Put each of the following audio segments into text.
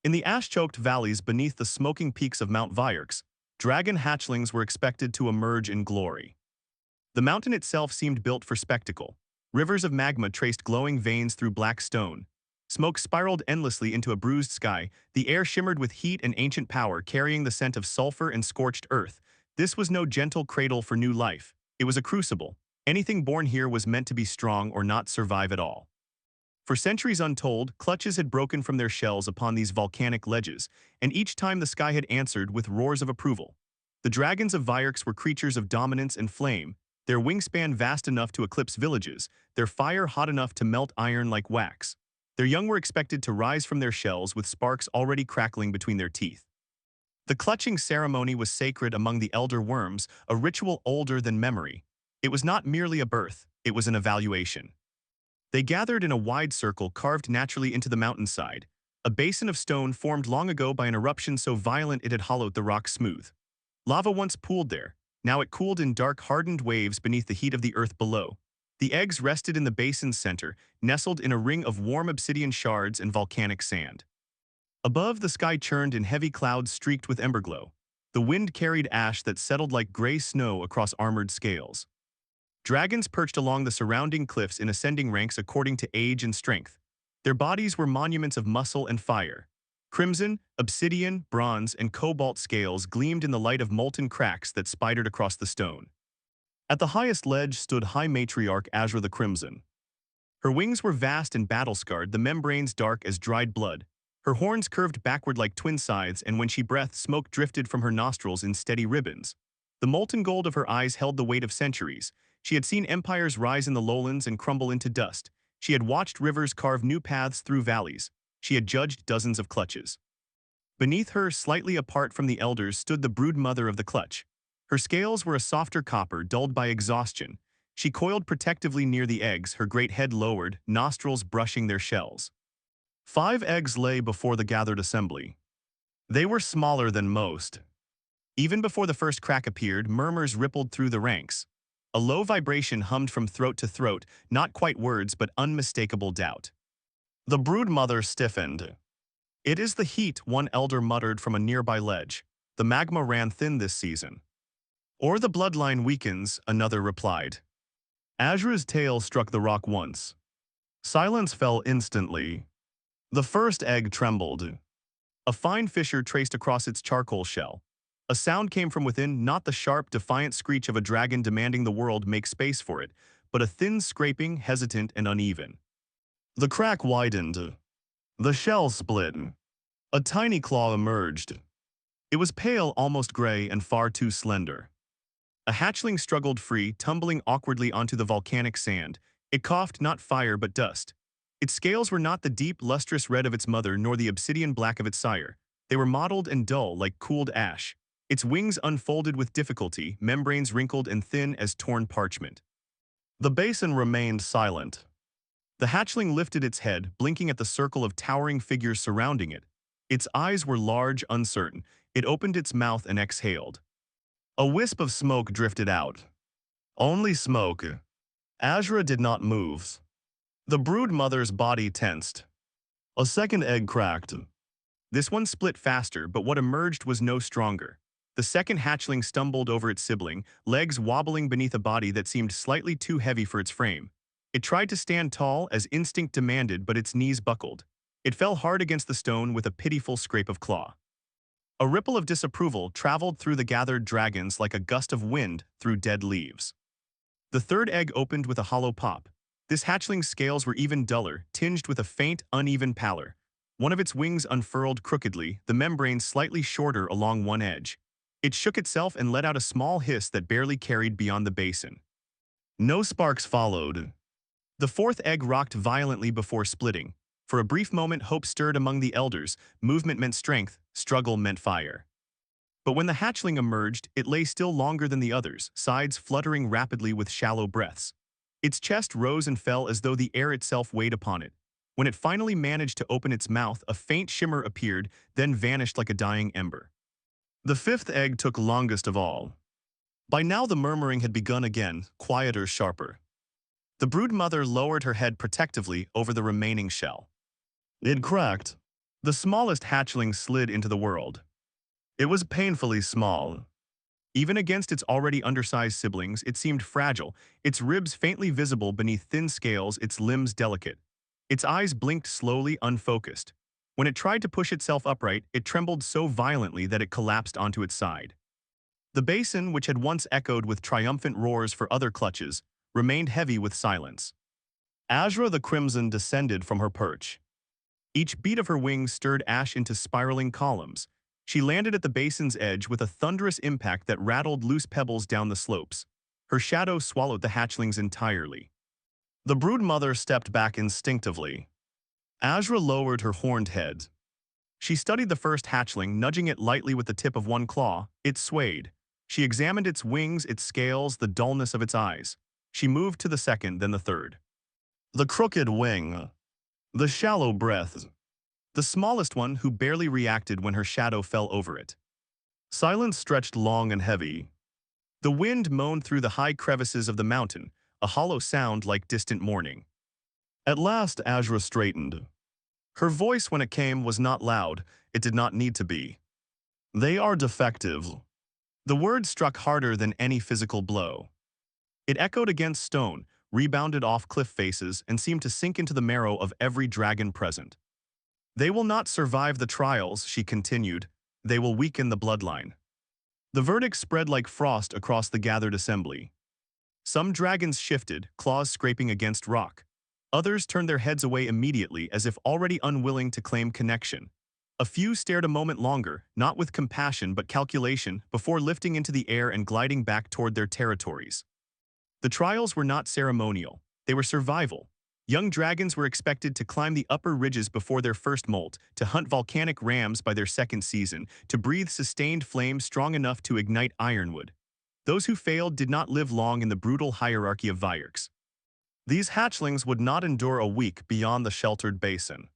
In the ash-choked valleys beneath the smoking peaks of Mount Vyerks, dragon hatchlings were expected to emerge in glory. The mountain itself seemed built for spectacle. Rivers of magma traced glowing veins through black stone. Smoke spiraled endlessly into a bruised sky. The air shimmered with heat and ancient power, carrying the scent of sulfur and scorched earth. This was no gentle cradle for new life. It was a crucible. Anything born here was meant to be strong or not survive at all. For centuries untold, clutches had broken from their shells upon these volcanic ledges, and each time the sky had answered with roars of approval. The dragons of Vyerks were creatures of dominance and flame, their wingspan vast enough to eclipse villages, their fire hot enough to melt iron like wax. Their young were expected to rise from their shells with sparks already crackling between their teeth. The clutching ceremony was sacred among the elder worms, a ritual older than memory. It was not merely a birth, it was an evaluation. They gathered in a wide circle carved naturally into the mountainside, a basin of stone formed long ago by an eruption so violent it had hollowed the rock smooth. Lava once pooled there, now it cooled in dark hardened waves beneath the heat of the earth below. The eggs rested in the basin's center, nestled in a ring of warm obsidian shards and volcanic sand. Above, the sky churned in heavy clouds streaked with emberglow. The wind carried ash that settled like gray snow across armored scales. Dragons perched along the surrounding cliffs in ascending ranks according to age and strength. Their bodies were monuments of muscle and fire. Crimson, obsidian, bronze, and cobalt scales gleamed in the light of molten cracks that spidered across the stone. At the highest ledge stood High Matriarch Azra the Crimson. Her wings were vast and battle-scarred, the membranes dark as dried blood. Her horns curved backward like twin scythes, and when she breathed, smoke drifted from her nostrils in steady ribbons. The molten gold of her eyes held the weight of centuries. She had seen empires rise in the lowlands and crumble into dust. She had watched rivers carve new paths through valleys. She had judged dozens of clutches. Beneath her, slightly apart from the elders, stood the brood mother of the clutch. Her scales were a softer copper, dulled by exhaustion. She coiled protectively near the eggs, her great head lowered, nostrils brushing their shells. 5 eggs lay before the gathered assembly. They were smaller than most. Even before the first crack appeared, murmurs rippled through the ranks. A low vibration hummed from throat to throat, not quite words but unmistakable doubt. The brood mother stiffened. "It is the heat," one elder muttered from a nearby ledge. "The magma ran thin this season." "Or the bloodline weakens," another replied. Azra's tail struck the rock once. Silence fell instantly. The first egg trembled. A fine fissure traced across its charcoal shell. A sound came from within, not the sharp, defiant screech of a dragon demanding the world make space for it, but a thin scraping, hesitant and uneven. The crack widened. The shell split. A tiny claw emerged. It was pale, almost gray, and far too slender. A hatchling struggled free, tumbling awkwardly onto the volcanic sand. It coughed not fire but dust. Its scales were not the deep, lustrous red of its mother nor the obsidian black of its sire. They were mottled and dull like cooled ash. Its wings unfolded with difficulty, membranes wrinkled and thin as torn parchment. The basin remained silent. The hatchling lifted its head, blinking at the circle of towering figures surrounding it. Its eyes were large, uncertain. It opened its mouth and exhaled. A wisp of smoke drifted out. Only smoke. Azra did not move. The brood mother's body tensed. A second egg cracked. This one split faster, but what emerged was no stronger. The second hatchling stumbled over its sibling, legs wobbling beneath a body that seemed slightly too heavy for its frame. It tried to stand tall as instinct demanded, but its knees buckled. It fell hard against the stone with a pitiful scrape of claw. A ripple of disapproval traveled through the gathered dragons like a gust of wind through dead leaves. The third egg opened with a hollow pop. This hatchling's scales were even duller, tinged with a faint, uneven pallor. One of its wings unfurled crookedly, the membrane slightly shorter along one edge. It shook itself and let out a small hiss that barely carried beyond the basin. No sparks followed. The fourth egg rocked violently before splitting. For a brief moment, hope stirred among the elders. Movement meant strength, struggle meant fire. But when the hatchling emerged, it lay still longer than the others, sides fluttering rapidly with shallow breaths. Its chest rose and fell as though the air itself weighed upon it. When it finally managed to open its mouth, a faint shimmer appeared, then vanished like a dying ember. The fifth egg took longest of all. By now the murmuring had begun again, quieter, sharper. The brood mother lowered her head protectively over the remaining shell. It cracked. The smallest hatchling slid into the world. It was painfully small. Even against its already undersized siblings, it seemed fragile, its ribs faintly visible beneath thin scales, its limbs delicate. Its eyes blinked slowly, unfocused. When it tried to push itself upright, it trembled so violently that it collapsed onto its side. The basin, which had once echoed with triumphant roars for other clutches, remained heavy with silence. Azra the Crimson descended from her perch. Each beat of her wings stirred ash into spiraling columns. She landed at the basin's edge with a thunderous impact that rattled loose pebbles down the slopes. Her shadow swallowed the hatchlings entirely. The broodmother stepped back instinctively. Azra lowered her horned head. She studied the first hatchling, nudging it lightly with the tip of one claw. It swayed. She examined its wings, its scales, the dullness of its eyes. She moved to the second, then the third. The crooked wing. The shallow breath. The smallest one, who barely reacted when her shadow fell over it. Silence stretched long and heavy. The wind moaned through the high crevices of the mountain, a hollow sound like distant mourning. At last Azra straightened. Her voice, when it came, was not loud. It did not need to be. They are defective. The word struck harder than any physical blow. It echoed against stone, rebounded off cliff faces, and seemed to sink into the marrow of every dragon present. They will not survive the trials, she continued. They will weaken the bloodline. The verdict spread like frost across the gathered assembly. Some dragons shifted, claws scraping against rock. Others turned their heads away immediately as if already unwilling to claim connection. A few stared a moment longer, not with compassion but calculation, before lifting into the air and gliding back toward their territories. The trials were not ceremonial. They were survival. Young dragons were expected to climb the upper ridges before their first molt, to hunt volcanic rams by their second season, to breathe sustained flame strong enough to ignite ironwood. Those who failed did not live long in the brutal hierarchy of Vyerks. These hatchlings would not endure a week beyond the sheltered basin.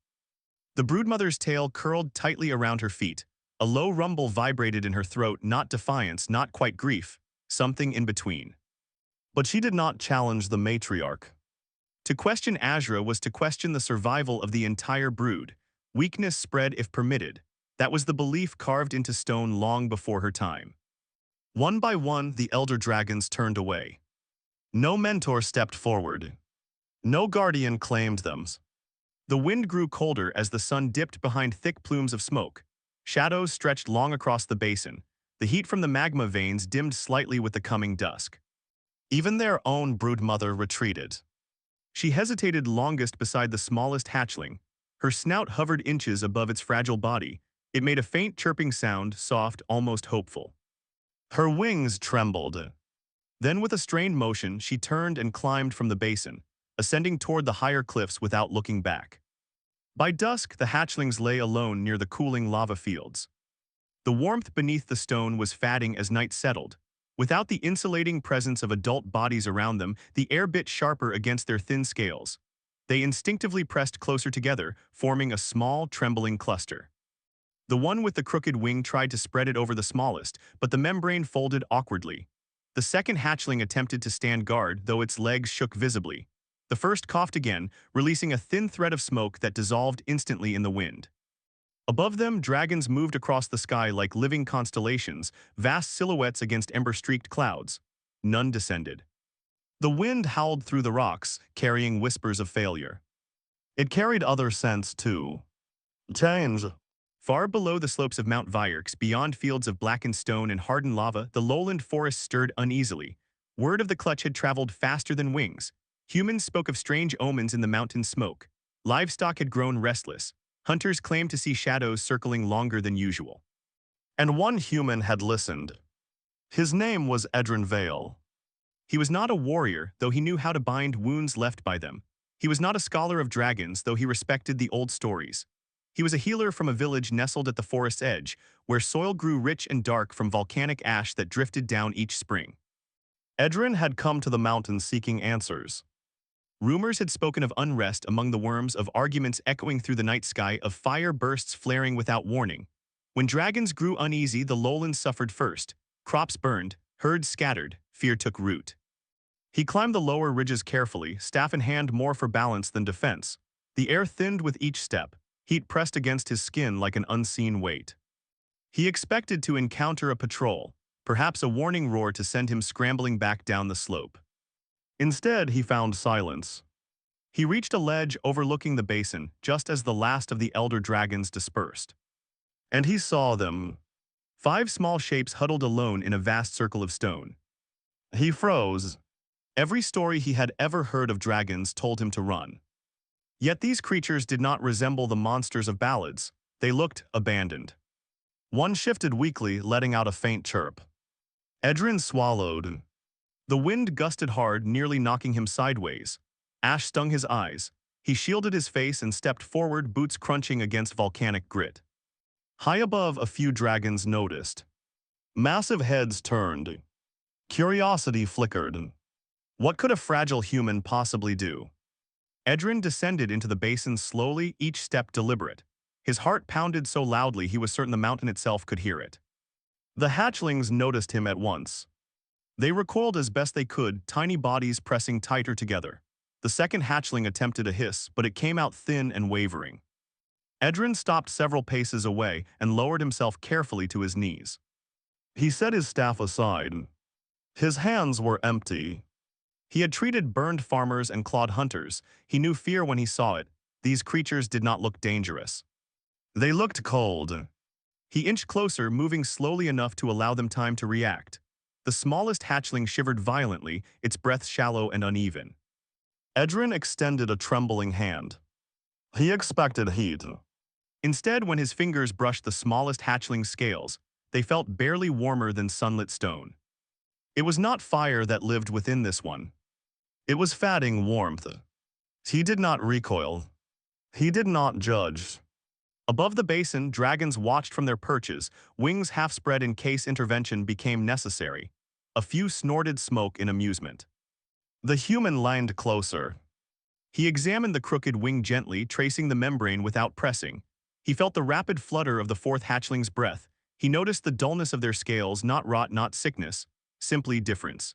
The broodmother's tail curled tightly around her feet. A low rumble vibrated in her throat, not defiance, not quite grief, something in between. But she did not challenge the matriarch. To question Azra was to question the survival of the entire brood. Weakness spread if permitted. That was the belief carved into stone long before her time. One by one, the elder dragons turned away. No mentor stepped forward. No guardian claimed them. The wind grew colder as the sun dipped behind thick plumes of smoke. Shadows stretched long across the basin. The heat from the magma veins dimmed slightly with the coming dusk. Even their own broodmother retreated. She hesitated longest beside the smallest hatchling. Her snout hovered inches above its fragile body. It made a faint chirping sound, soft, almost hopeful. Her wings trembled. Then with a strained motion, she turned and climbed from the basin, ascending toward the higher cliffs without looking back. By dusk, the hatchlings lay alone near the cooling lava fields. The warmth beneath the stone was fading as night settled. Without the insulating presence of adult bodies around them, the air bit sharper against their thin scales. They instinctively pressed closer together, forming a small, trembling cluster. The one with the crooked wing tried to spread it over the smallest, but the membrane folded awkwardly. The second hatchling attempted to stand guard, though its legs shook visibly. The first coughed again, releasing a thin thread of smoke that dissolved instantly in the wind. Above them, dragons moved across the sky like living constellations, vast silhouettes against ember-streaked clouds. None descended. The wind howled through the rocks, carrying whispers of failure. It carried other scents, too. Change. Far below the slopes of Mount Vyerks, beyond fields of blackened stone and hardened lava, the lowland forest stirred uneasily. Word of the clutch had traveled faster than wings. Humans spoke of strange omens in the mountain smoke. Livestock had grown restless. Hunters claimed to see shadows circling longer than usual. And one human had listened. His name was Edrin Vale. He was not a warrior, though he knew how to bind wounds left by them. He was not a scholar of dragons, though he respected the old stories. He was a healer from a village nestled at the forest's edge, where soil grew rich and dark from volcanic ash that drifted down each spring. Edrin had come to the mountains seeking answers. Rumors had spoken of unrest among the worms, of arguments echoing through the night sky, of fire bursts flaring without warning. When dragons grew uneasy, the lowlands suffered first. Crops burned, herds scattered, fear took root. He climbed the lower ridges carefully, staff in hand, more for balance than defense. The air thinned with each step. Heat pressed against his skin like an unseen weight. He expected to encounter a patrol, perhaps a warning roar to send him scrambling back down the slope. Instead, he found silence. He reached a ledge overlooking the basin just as the last of the elder dragons dispersed. And he saw them. 5 small shapes huddled alone in a vast circle of stone. He froze. Every story he had ever heard of dragons told him to run. Yet these creatures did not resemble the monsters of ballads. They looked abandoned. One shifted weakly, letting out a faint chirp. Edrin swallowed. The wind gusted hard, nearly knocking him sideways. Ash stung his eyes. He shielded his face and stepped forward, boots crunching against volcanic grit. High above, a few dragons noticed. Massive heads turned. Curiosity flickered. What could a fragile human possibly do? Edrin descended into the basin slowly, each step deliberate. His heart pounded so loudly he was certain the mountain itself could hear it. The hatchlings noticed him at once. They recoiled as best they could, tiny bodies pressing tighter together. The second hatchling attempted a hiss, but it came out thin and wavering. Edrin stopped several paces away and lowered himself carefully to his knees. He set his staff aside. His hands were empty. He had treated burned farmers and clawed hunters. He knew fear when he saw it. These creatures did not look dangerous. They looked cold. He inched closer, moving slowly enough to allow them time to react. The smallest hatchling shivered violently, its breath shallow and uneven. Edrin extended a trembling hand. He expected heat. Instead, when his fingers brushed the smallest hatchling's scales, they felt barely warmer than sunlit stone. It was not fire that lived within this one. It was fatting warmth. He did not recoil. He did not judge. Above the basin, dragons watched from their perches, wings half spread in case intervention became necessary. A few snorted smoke in amusement. The human leaned closer. He examined the crooked wing gently, tracing the membrane without pressing. He felt the rapid flutter of the fourth hatchling's breath. He noticed the dullness of their scales, not rot, not sickness, simply difference.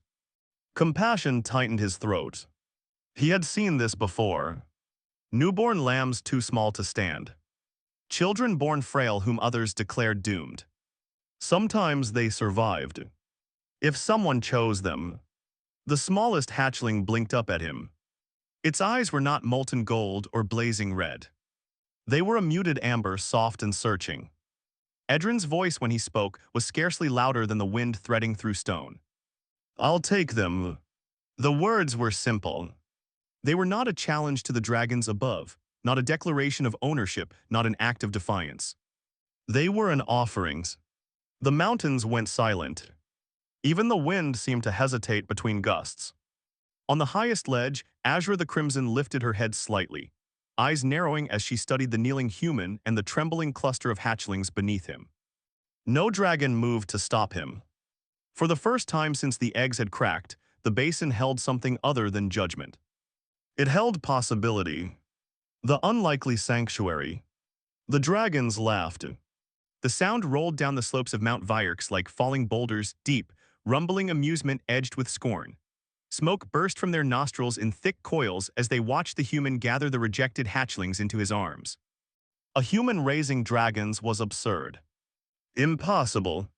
Compassion tightened his throat. He had seen this before. Newborn lambs too small to stand. Children born frail whom others declared doomed. Sometimes they survived. If someone chose them. The smallest hatchling blinked up at him. Its eyes were not molten gold or blazing red. They were a muted amber, soft and searching. Edrin's voice when he spoke was scarcely louder than the wind threading through stone. I'll take them. The words were simple. They were not a challenge to the dragons above, not a declaration of ownership, not an act of defiance. They were an offering. The mountains went silent. Even the wind seemed to hesitate between gusts. On the highest ledge, Azure the Crimson lifted her head slightly, eyes narrowing as she studied the kneeling human and the trembling cluster of hatchlings beneath him. No dragon moved to stop him. For the first time since the eggs had cracked, the basin held something other than judgment. It held possibility. The unlikely sanctuary. The dragons laughed. The sound rolled down the slopes of Mount Vyerx like falling boulders, deep, rumbling amusement edged with scorn. Smoke burst from their nostrils in thick coils as they watched the human gather the rejected hatchlings into his arms. A human raising dragons was absurd. Impossible.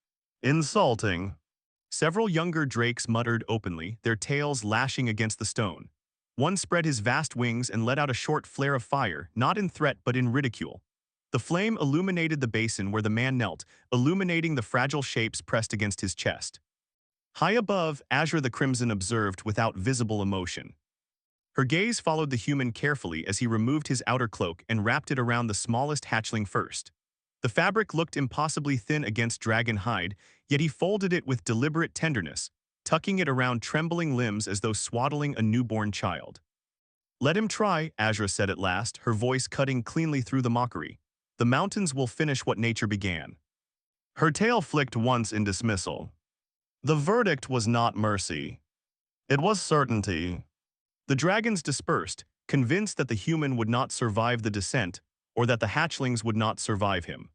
Insulting. Several younger drakes muttered openly, their tails lashing against the stone. One spread his vast wings and let out a short flare of fire, not in threat but in ridicule. The flame illuminated the basin where the man knelt, illuminating the fragile shapes pressed against his chest. High above, Azure the Crimson observed without visible emotion. Her gaze followed the human carefully as he removed his outer cloak and wrapped it around the smallest hatchling first. The fabric looked impossibly thin against dragon hide, yet he folded it with deliberate tenderness, tucking it around trembling limbs as though swaddling a newborn child. Let him try, Azure said at last, her voice cutting cleanly through the mockery. The mountains will finish what nature began. Her tail flicked once in dismissal. The verdict was not mercy. It was certainty. The dragons dispersed, convinced that the human would not survive the descent, or that the hatchlings would not survive him.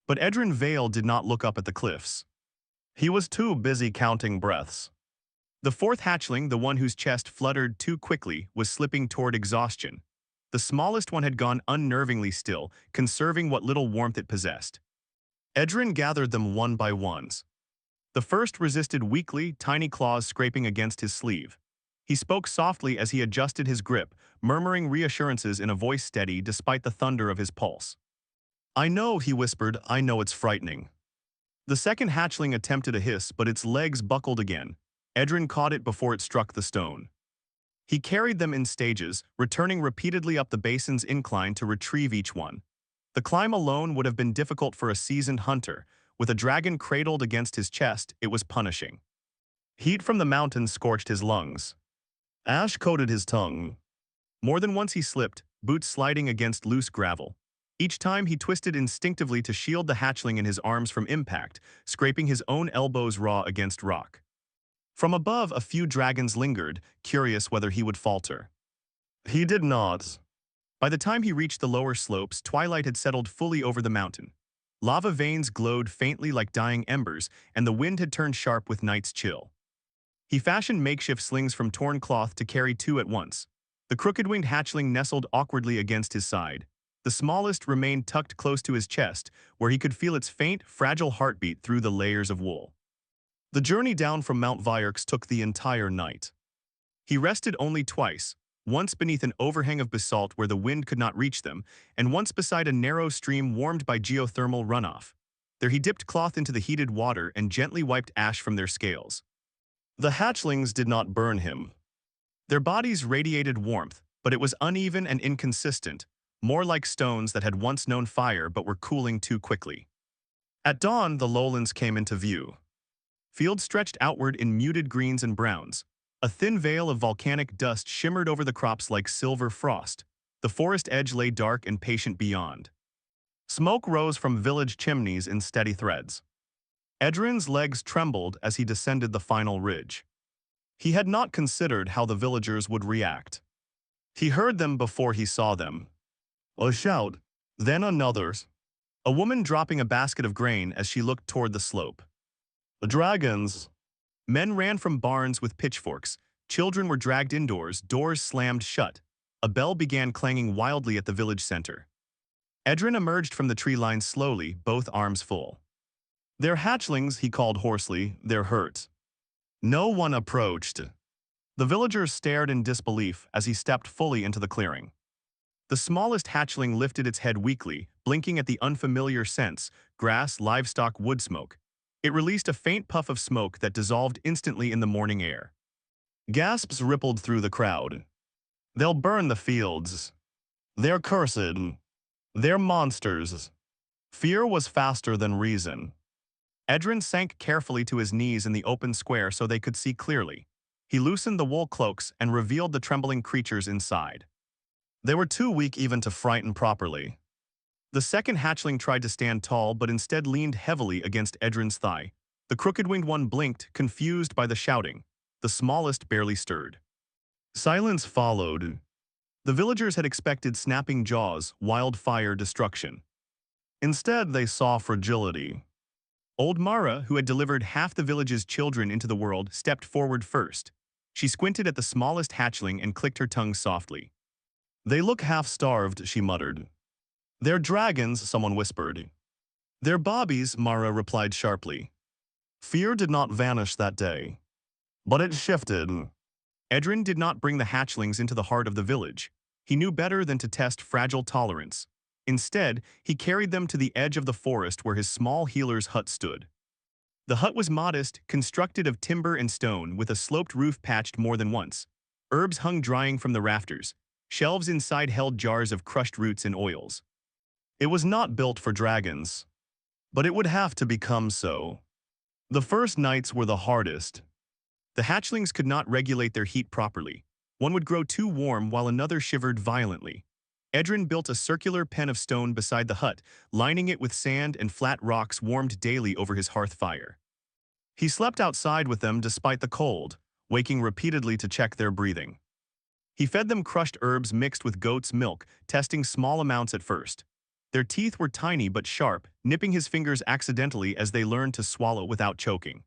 But Edrin Vale did not look up at the cliffs. He was too busy counting breaths. The fourth hatchling, the one whose chest fluttered too quickly, was slipping toward exhaustion. The smallest one had gone unnervingly still, conserving what little warmth it possessed. Edrin gathered them one by ones. The first resisted weakly, tiny claws scraping against his sleeve. He spoke softly as he adjusted his grip, murmuring reassurances in a voice steady despite the thunder of his pulse. "I know," he whispered, "I know it's frightening." The second hatchling attempted a hiss, but its legs buckled again. Edrin caught it before it struck the stone. He carried them in stages, returning repeatedly up the basin's incline to retrieve each one. The climb alone would have been difficult for a seasoned hunter. With a dragon cradled against his chest, it was punishing. Heat from the mountain scorched his lungs. Ash coated his tongue. More than once he slipped, boots sliding against loose gravel. Each time he twisted instinctively to shield the hatchling in his arms from impact, scraping his own elbows raw against rock. From above, a few dragons lingered, curious whether he would falter. He did not. By the time he reached the lower slopes, twilight had settled fully over the mountain. Lava veins glowed faintly like dying embers, and the wind had turned sharp with night's chill. He fashioned makeshift slings from torn cloth to carry two at once. The crooked-winged hatchling nestled awkwardly against his side. The smallest remained tucked close to his chest, where he could feel its faint, fragile heartbeat through the layers of wool. The journey down from Mount Vyarx took the entire night. He rested only twice, once beneath an overhang of basalt where the wind could not reach them, and once beside a narrow stream warmed by geothermal runoff. There he dipped cloth into the heated water and gently wiped ash from their scales. The hatchlings did not burn him. Their bodies radiated warmth, but it was uneven and inconsistent, more like stones that had once known fire but were cooling too quickly. At dawn, the lowlands came into view. Fields stretched outward in muted greens and browns. A thin veil of volcanic dust shimmered over the crops like silver frost. The forest edge lay dark and patient beyond. Smoke rose from village chimneys in steady threads. Edrin's legs trembled as he descended the final ridge. He had not considered how the villagers would react. He heard them before he saw them. A shout, then another. A woman dropping a basket of grain as she looked toward the slope. The dragons! Men ran from barns with pitchforks. Children were dragged indoors, doors slammed shut. A bell began clanging wildly at the village center. Edrin emerged from the tree line slowly, both arms full. "They're hatchlings," he called hoarsely. "They're hurt." No one approached. The villagers stared in disbelief as he stepped fully into the clearing. The smallest hatchling lifted its head weakly, blinking at the unfamiliar scents: grass, livestock, wood smoke. It released a faint puff of smoke that dissolved instantly in the morning air. Gasps rippled through the crowd. "They'll burn the fields. They're cursed. They're monsters." Fear was faster than reason. Edrin sank carefully to his knees in the open square so they could see clearly. He loosened the wool cloaks and revealed the trembling creatures inside. They were too weak even to frighten properly. The second hatchling tried to stand tall but instead leaned heavily against Edrin's thigh. The crooked-winged one blinked, confused by the shouting. The smallest barely stirred. Silence followed. The villagers had expected snapping jaws, wildfire destruction. Instead, they saw fragility. Old Mara, who had delivered half the village's children into the world, stepped forward first. She squinted at the smallest hatchling and clicked her tongue softly. "They look half-starved," she muttered. "They're dragons," someone whispered. "They're bobbies," Mara replied sharply. Fear did not vanish that day. But it shifted. Edrin did not bring the hatchlings into the heart of the village. He knew better than to test fragile tolerance. Instead, he carried them to the edge of the forest where his small healer's hut stood. The hut was modest, constructed of timber and stone, with a sloped roof patched more than once. Herbs hung drying from the rafters. Shelves inside held jars of crushed roots and oils. It was not built for dragons. But it would have to become so. The first nights were the hardest. The hatchlings could not regulate their heat properly. One would grow too warm while another shivered violently. Edrin built a circular pen of stone beside the hut, lining it with sand and flat rocks warmed daily over his hearth fire. He slept outside with them despite the cold, waking repeatedly to check their breathing. He fed them crushed herbs mixed with goat's milk, testing small amounts at first. Their teeth were tiny but sharp, nipping his fingers accidentally as they learned to swallow without choking.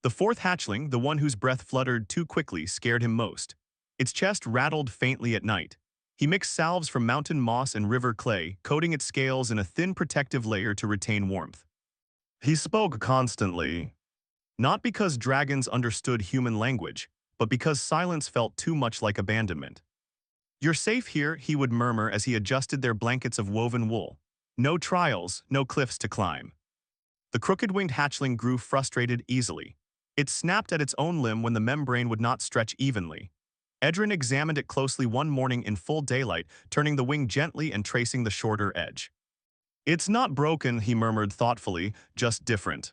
The fourth hatchling, the one whose breath fluttered too quickly, scared him most. Its chest rattled faintly at night. He mixed salves from mountain moss and river clay, coating its scales in a thin protective layer to retain warmth. He spoke constantly, not because dragons understood human language, but because silence felt too much like abandonment. "You're safe here," he would murmur as he adjusted their blankets of woven wool. "No trials, no cliffs to climb." The crooked-winged hatchling grew frustrated easily. It snapped at its own limb when the membrane would not stretch evenly. Edrin examined it closely one morning in full daylight, turning the wing gently and tracing the shorter edge. "It's not broken," he murmured thoughtfully, "just different."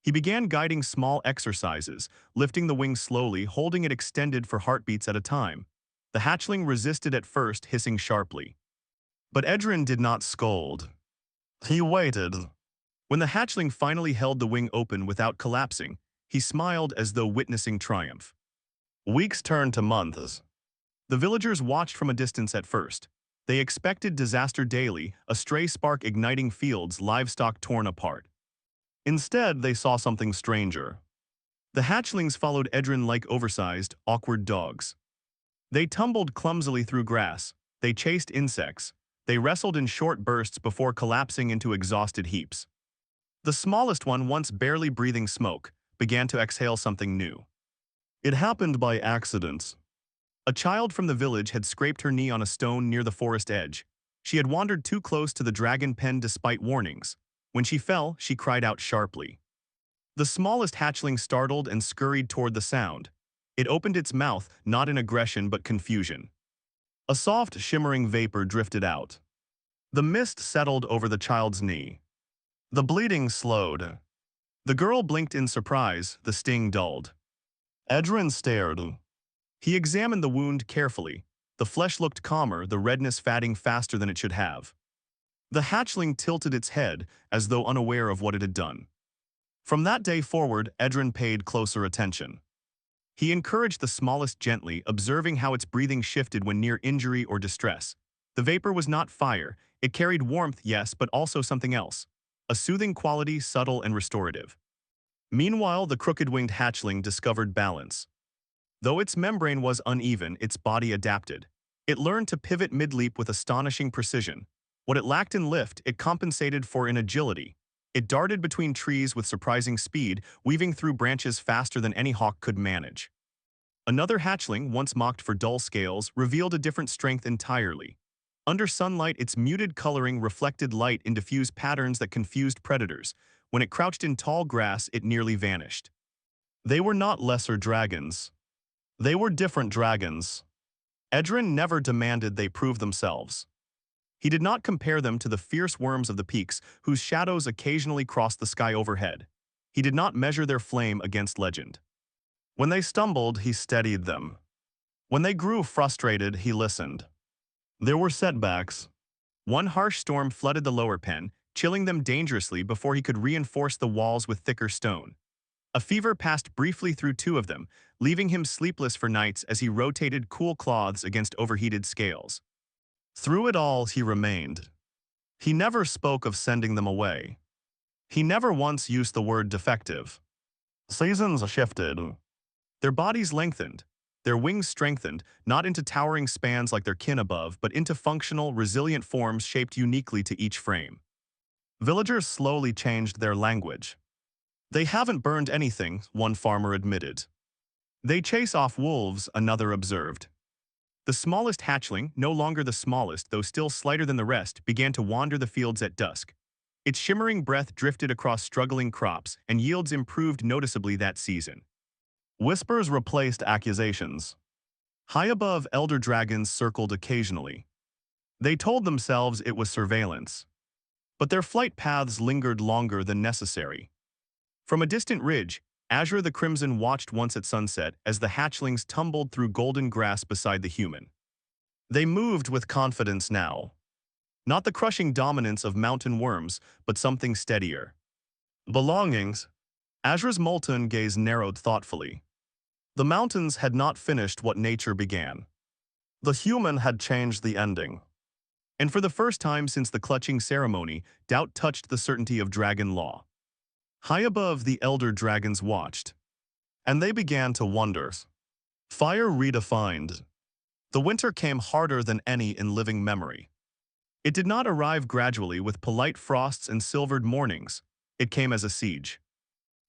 He began guiding small exercises, lifting the wing slowly, holding it extended for heartbeats at a time. The hatchling resisted at first, hissing sharply. But Edrin did not scold. He waited. When the hatchling finally held the wing open without collapsing, he smiled as though witnessing triumph. Weeks turned to months. The villagers watched from a distance at first. They expected disaster daily, a stray spark igniting fields, livestock torn apart. Instead, they saw something stranger. The hatchlings followed Edrin like oversized, awkward dogs. They tumbled clumsily through grass. They chased insects. They wrestled in short bursts before collapsing into exhausted heaps. The smallest one, once barely breathing smoke, began to exhale something new. It happened by accident. A child from the village had scraped her knee on a stone near the forest edge. She had wandered too close to the dragon pen despite warnings. When she fell, she cried out sharply. The smallest hatchling startled and scurried toward the sound. It opened its mouth, not in aggression but confusion. A soft, shimmering vapor drifted out. The mist settled over the child's knee. The bleeding slowed. The girl blinked in surprise, the sting dulled. Edrin stared. He examined the wound carefully. The flesh looked calmer, the redness fading faster than it should have. The hatchling tilted its head, as though unaware of what it had done. From that day forward, Edrin paid closer attention. He encouraged the smallest gently, observing how its breathing shifted when near injury or distress. The vapor was not fire. It carried warmth, yes, but also something else. A soothing quality, subtle and restorative. Meanwhile, the crooked-winged hatchling discovered balance. Though its membrane was uneven, its body adapted. It learned to pivot mid-leap with astonishing precision. What it lacked in lift, it compensated for in agility. It darted between trees with surprising speed, weaving through branches faster than any hawk could manage. Another hatchling, once mocked for dull scales, revealed a different strength entirely. Under sunlight, its muted coloring reflected light in diffuse patterns that confused predators. When it crouched in tall grass, it nearly vanished. They were not lesser dragons. They were different dragons. Edrin never demanded they prove themselves. He did not compare them to the fierce worms of the peaks, whose shadows occasionally crossed the sky overhead. He did not measure their flame against legend. When they stumbled, he steadied them. When they grew frustrated, he listened. There were setbacks. One harsh storm flooded the lower pen, chilling them dangerously before he could reinforce the walls with thicker stone. A fever passed briefly through two of them, leaving him sleepless for nights as he rotated cool cloths against overheated scales. Through it all, he remained. He never spoke of sending them away. He never once used the word defective. Seasons shifted. Their bodies lengthened. Their wings strengthened, not into towering spans like their kin above, but into functional, resilient forms shaped uniquely to each frame. Villagers slowly changed their language. They haven't burned anything, one farmer admitted. They chase off wolves, another observed. The smallest hatchling, no longer the smallest, though still slighter than the rest, began to wander the fields at dusk. Its shimmering breath drifted across struggling crops, and yields improved noticeably that season. Whispers replaced accusations. High above, elder dragons circled occasionally. They told themselves it was surveillance. But their flight paths lingered longer than necessary. From a distant ridge, Azure the Crimson watched once at sunset as the hatchlings tumbled through golden grass beside the human. They moved with confidence now. Not the crushing dominance of mountain worms, but something steadier. Belongings. Azure's molten gaze narrowed thoughtfully. The mountains had not finished what nature began. The human had changed the ending. And for the first time since the clutching ceremony, doubt touched the certainty of dragon law. High above, the elder dragons watched. And they began to wonder. Fire redefined. The winter came harder than any in living memory. It did not arrive gradually with polite frosts and silvered mornings. It came as a siege.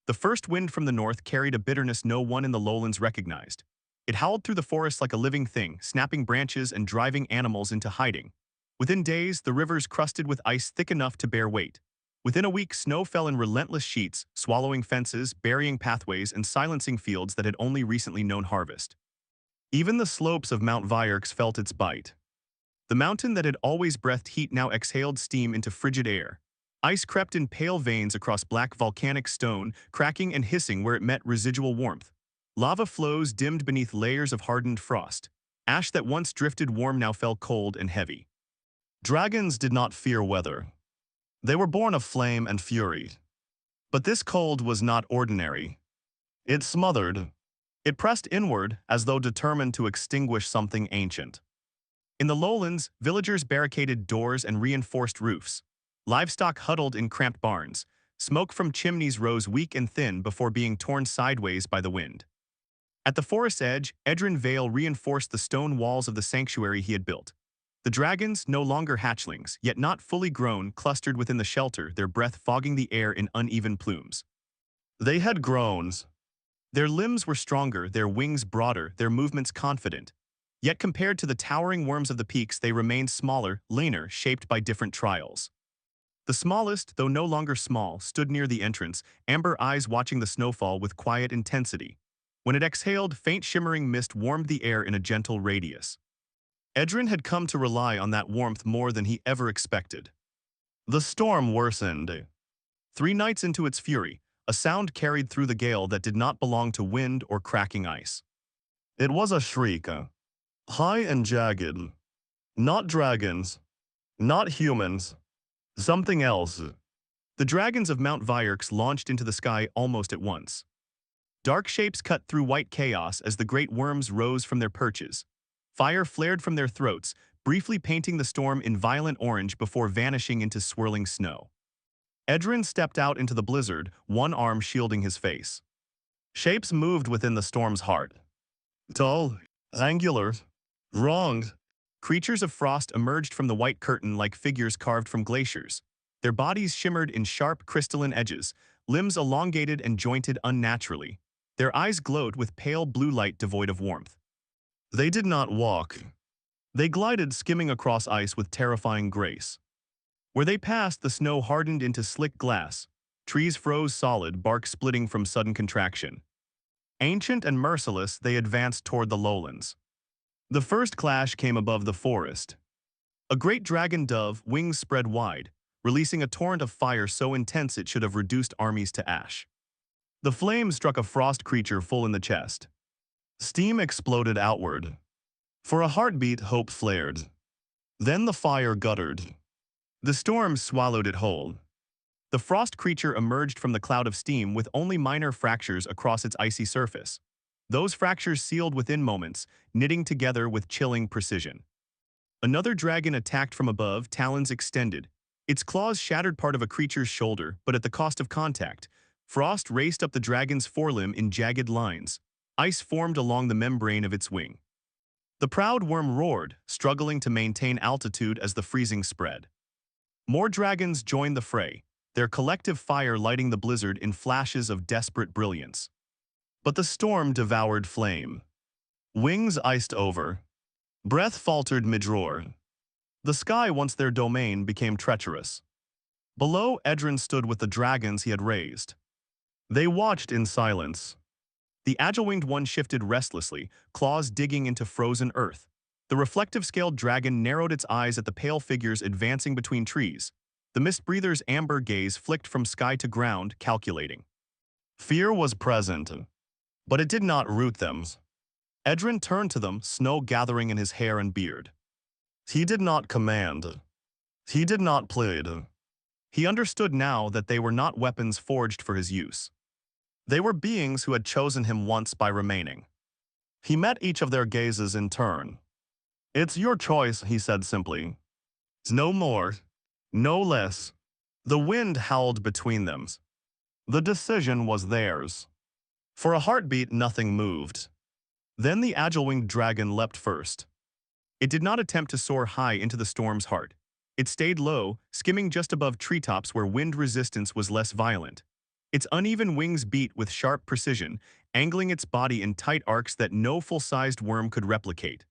The first wind from the north carried a bitterness no one in the lowlands recognized. It howled through the forest like a living thing, snapping branches and driving animals into hiding. Within days, the rivers crusted with ice thick enough to bear weight. Within a week, snow fell in relentless sheets, swallowing fences, burying pathways, and silencing fields that had only recently known harvest. Even the slopes of Mount Vyerks felt its bite. The mountain that had always breathed heat now exhaled steam into frigid air. Ice crept in pale veins across black volcanic stone, cracking and hissing where it met residual warmth. Lava flows dimmed beneath layers of hardened frost. Ash that once drifted warm now fell cold and heavy. Dragons did not fear weather. They were born of flame and fury. But this cold was not ordinary. It smothered. It pressed inward as though determined to extinguish something ancient. In the lowlands, villagers barricaded doors and reinforced roofs. Livestock huddled in cramped barns. Smoke from chimneys rose weak and thin before being torn sideways by the wind. At the forest's edge, Edrin Vale reinforced the stone walls of the sanctuary he had built. The dragons, no longer hatchlings, yet not fully grown, clustered within the shelter, their breath fogging the air in uneven plumes. They had grown. Their limbs were stronger, their wings broader, their movements confident. Yet compared to the towering worms of the peaks, they remained smaller, leaner, shaped by different trials. The smallest, though no longer small, stood near the entrance, amber eyes watching the snowfall with quiet intensity. When it exhaled, faint shimmering mist warmed the air in a gentle radius. Edrin had come to rely on that warmth more than he ever expected. The storm worsened. 3 nights into its fury, a sound carried through the gale that did not belong to wind or cracking ice. It was a shriek, high and jagged. Not dragons. Not humans. Something else. The dragons of Mount Vyerks launched into the sky almost at once. Dark shapes cut through white chaos as the great worms rose from their perches. Fire flared from their throats, briefly painting the storm in violent orange before vanishing into swirling snow. Edrin stepped out into the blizzard, one arm shielding his face. Shapes moved within the storm's heart. Tall, angular, wronged. Creatures of frost emerged from the white curtain like figures carved from glaciers. Their bodies shimmered in sharp, crystalline edges, limbs elongated and jointed unnaturally. Their eyes glowed with pale blue light devoid of warmth. They did not walk. They glided, skimming across ice with terrifying grace. Where they passed, the snow hardened into slick glass. Trees froze solid, bark splitting from sudden contraction. Ancient and merciless, they advanced toward the lowlands. The first clash came above the forest. A great dragon dove, wings spread wide, releasing a torrent of fire so intense it should have reduced armies to ash. The flame struck a frost creature full in the chest. Steam exploded outward. For a heartbeat, hope flared. Then the fire guttered. The storm swallowed it whole. The frost creature emerged from the cloud of steam with only minor fractures across its icy surface. Those fractures sealed within moments, knitting together with chilling precision. Another dragon attacked from above, talons extended. Its claws shattered part of a creature's shoulder, but at the cost of contact. Frost raced up the dragon's forelimb in jagged lines. Ice formed along the membrane of its wing. The proud worm roared, struggling to maintain altitude as the freezing spread. More dragons joined the fray, their collective fire lighting the blizzard in flashes of desperate brilliance. But the storm devoured flame. Wings iced over. Breath faltered mid-roar. The sky, once their domain, became treacherous. Below, Edrin stood with the dragons he had raised. They watched in silence. The agile-winged one shifted restlessly, claws digging into frozen earth. The reflective-scaled dragon narrowed its eyes at the pale figures advancing between trees. The mist-breather's amber gaze flicked from sky to ground, calculating. Fear was present, but it did not root them. Edrin turned to them, snow gathering in his hair and beard. He did not command. He did not plead. He understood now that they were not weapons forged for his use. They were beings who had chosen him once by remaining. He met each of their gazes in turn. It's your choice, he said simply. No more. No less. The wind howled between them. The decision was theirs. For a heartbeat, nothing moved. Then the agile-winged dragon leapt first. It did not attempt to soar high into the storm's heart. It stayed low, skimming just above treetops where wind resistance was less violent. Its uneven wings beat with sharp precision, angling its body in tight arcs that no full-sized worm could replicate.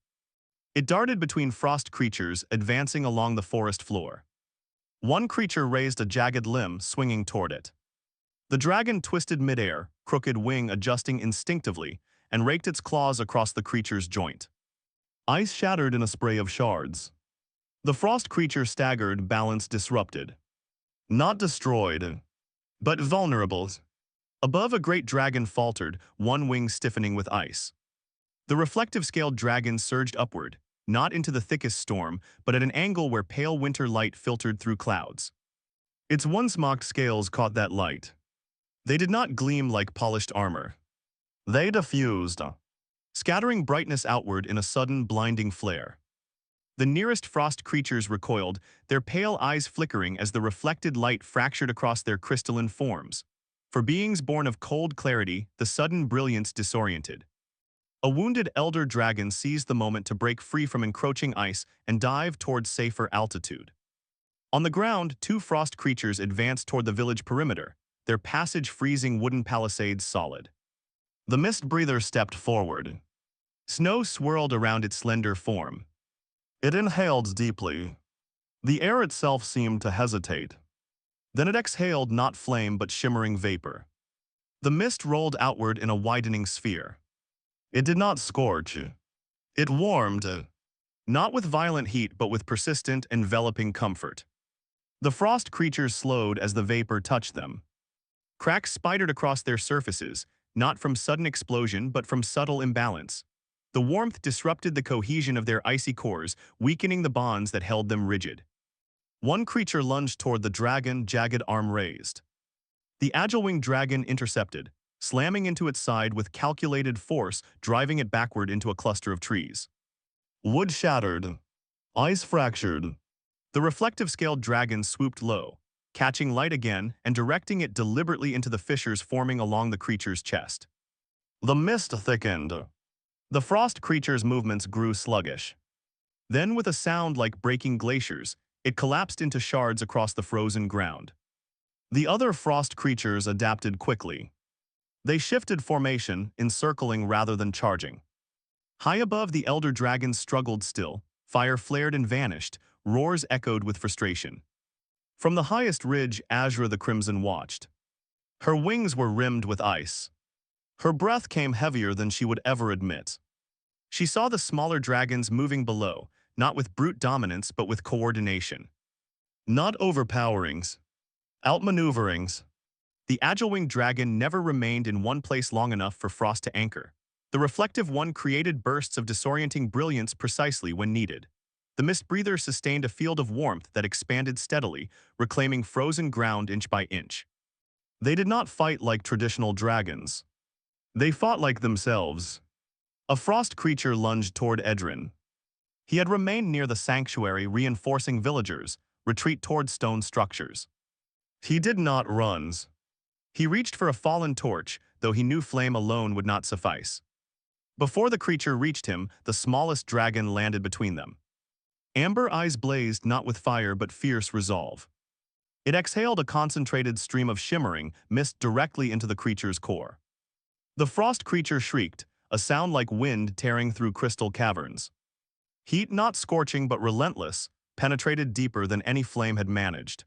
It darted between frost creatures, advancing along the forest floor. One creature raised a jagged limb, swinging toward it. The dragon twisted midair, crooked wing adjusting instinctively, and raked its claws across the creature's joint. Ice shattered in a spray of shards. The frost creature staggered, balance disrupted. Not destroyed, but vulnerable. Above, a great dragon faltered, one wing stiffening with ice. The reflective-scaled dragon surged upward, not into the thickest storm, but at an angle where pale winter light filtered through clouds. Its once mocked scales caught that light. They did not gleam like polished armor. They diffused, scattering brightness outward in a sudden, blinding flare. The nearest frost creatures recoiled, their pale eyes flickering as the reflected light fractured across their crystalline forms. For beings born of cold clarity, the sudden brilliance disoriented. A wounded elder dragon seized the moment to break free from encroaching ice and dive towards safer altitude. On the ground, two frost creatures advanced toward the village perimeter, their passage freezing wooden palisades solid. The mist breather stepped forward. Snow swirled around its slender form. It inhaled deeply. The air itself seemed to hesitate. Then it exhaled not flame but shimmering vapor. The mist rolled outward in a widening sphere. It did not scorch. It warmed, not with violent heat but with persistent, enveloping comfort. The frost creatures slowed as the vapor touched them. Cracks spidered across their surfaces, not from sudden explosion but from subtle imbalance. The warmth disrupted the cohesion of their icy cores, weakening the bonds that held them rigid. One creature lunged toward the dragon, jagged arm raised. The agile-winged dragon intercepted, slamming into its side with calculated force, driving it backward into a cluster of trees. Wood shattered. Ice fractured. The reflective-scaled dragon swooped low, catching light again and directing it deliberately into the fissures forming along the creature's chest. The mist thickened. The frost creature's movements grew sluggish. Then, with a sound like breaking glaciers, it collapsed into shards across the frozen ground. The other frost creatures adapted quickly. They shifted formation, encircling rather than charging. High above, the elder dragons struggled still, fire flared and vanished, roars echoed with frustration. From the highest ridge, Azra the Crimson watched. Her wings were rimmed with ice. Her breath came heavier than she would ever admit. She saw the smaller dragons moving below, not with brute dominance but with coordination. Not overpowerings. Outmaneuverings. The agile-winged dragon never remained in one place long enough for Frost to anchor. The reflective one created bursts of disorienting brilliance precisely when needed. The mist breather sustained a field of warmth that expanded steadily, reclaiming frozen ground inch by inch. They did not fight like traditional dragons. They fought like themselves. A frost creature lunged toward Edrin. He had remained near the sanctuary, reinforcing villagers, retreat toward stone structures. He did not run. He reached for a fallen torch, though he knew flame alone would not suffice. Before the creature reached him, the smallest dragon landed between them. Amber eyes blazed not with fire but fierce resolve. It exhaled a concentrated stream of shimmering mist directly into the creature's core. The frost creature shrieked, a sound like wind tearing through crystal caverns. Heat not scorching but relentless, penetrated deeper than any flame had managed.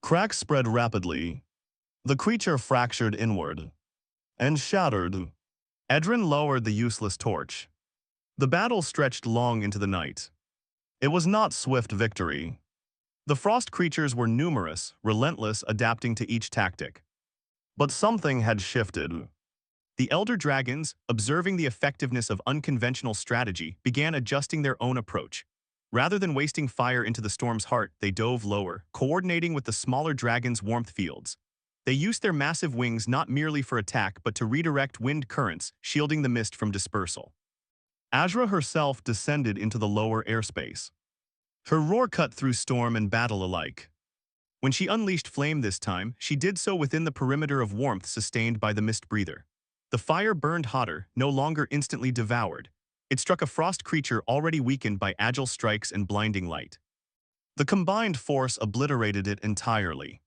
Cracks spread rapidly. The creature fractured inward and shattered. Edrin lowered the useless torch. The battle stretched long into the night. It was not swift victory. The frost creatures were numerous, relentless, adapting to each tactic. But something had shifted. The elder dragons, observing the effectiveness of unconventional strategy, began adjusting their own approach. Rather than wasting fire into the storm's heart, they dove lower, coordinating with the smaller dragons' warmth fields. They used their massive wings not merely for attack but to redirect wind currents, shielding the mist from dispersal. Azra herself descended into the lower airspace. Her roar cut through storm and battle alike. When she unleashed flame this time, she did so within the perimeter of warmth sustained by the mist breather. The fire burned hotter, no longer instantly devoured. It struck a frost creature already weakened by agile strikes and blinding light. The combined force obliterated it entirely.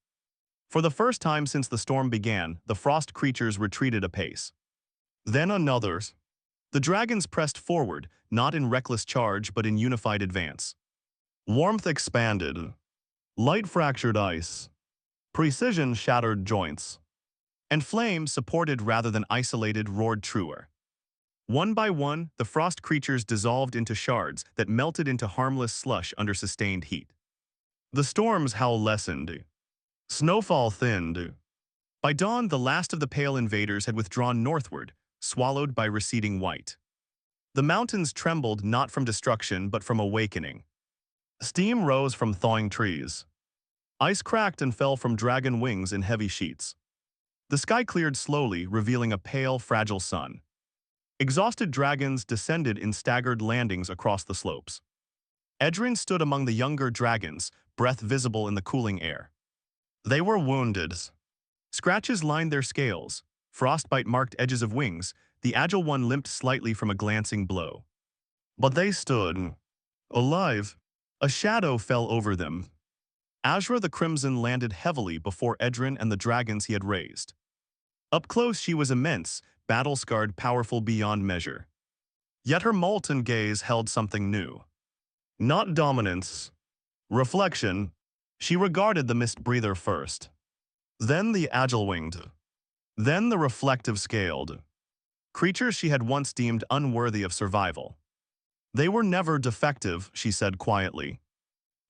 For the first time since the storm began, the frost creatures retreated a pace. Then another. The dragons pressed forward, not in reckless charge but in unified advance. Warmth expanded. Light fractured ice. Precision shattered joints. And flame, supported rather than isolated, roared truer. One by one, the frost creatures dissolved into shards that melted into harmless slush under sustained heat. The storm's howl lessened. Snowfall thinned. By dawn, the last of the pale invaders had withdrawn northward, swallowed by receding white. The mountains trembled not from destruction but from awakening. Steam rose from thawing trees. Ice cracked and fell from dragon wings in heavy sheets. The sky cleared slowly, revealing a pale, fragile sun. Exhausted dragons descended in staggered landings across the slopes. Edrin stood among the younger dragons, breath visible in the cooling air. They were wounded. Scratches lined their scales, frostbite-marked edges of wings. The agile one limped slightly from a glancing blow. But they stood. Alive. A shadow fell over them. Azra the Crimson landed heavily before Edrin and the dragons he had raised. Up close she was immense, battle-scarred, powerful beyond measure. Yet her molten gaze held something new. Not dominance. Reflection. She regarded the mist-breather first. Then the agile-winged. Then the reflective-scaled. Creatures she had once deemed unworthy of survival. They were never defective, she said quietly.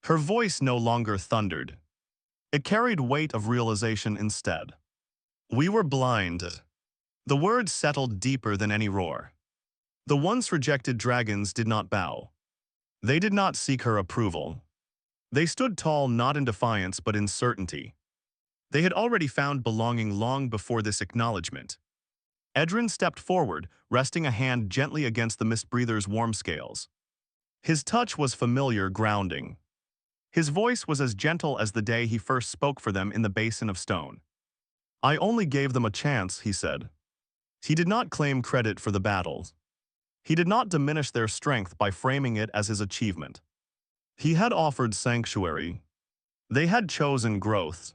Her voice no longer thundered. It carried weight of realization instead. We were blind. The words settled deeper than any roar. The once rejected dragons did not bow. They did not seek her approval. They stood tall not in defiance but in certainty. They had already found belonging long before this acknowledgement. Edrin stepped forward, resting a hand gently against the mist-breather's warm scales. His touch was familiar, grounding. His voice was as gentle as the day he first spoke for them in the basin of stone. I only gave them a chance, he said. He did not claim credit for the battles. He did not diminish their strength by framing it as his achievement. He had offered sanctuary. They had chosen growth.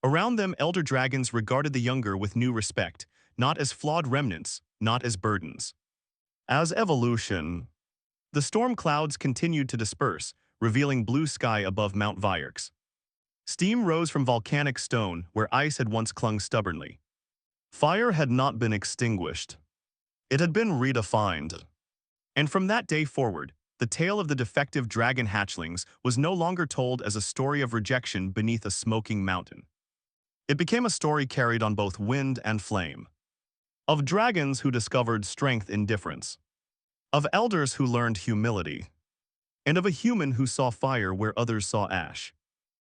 Around them, elder dragons regarded the younger with new respect, not as flawed remnants, not as burdens. As evolution. The storm clouds continued to disperse, revealing blue sky above Mount Vyarx. Steam rose from volcanic stone where ice had once clung stubbornly. Fire had not been extinguished. It had been redefined. And from that day forward, the tale of the defective dragon hatchlings was no longer told as a story of rejection beneath a smoking mountain. It became a story carried on both wind and flame. Of dragons who discovered strength in difference. Of elders who learned humility. And of a human who saw fire where others saw ash.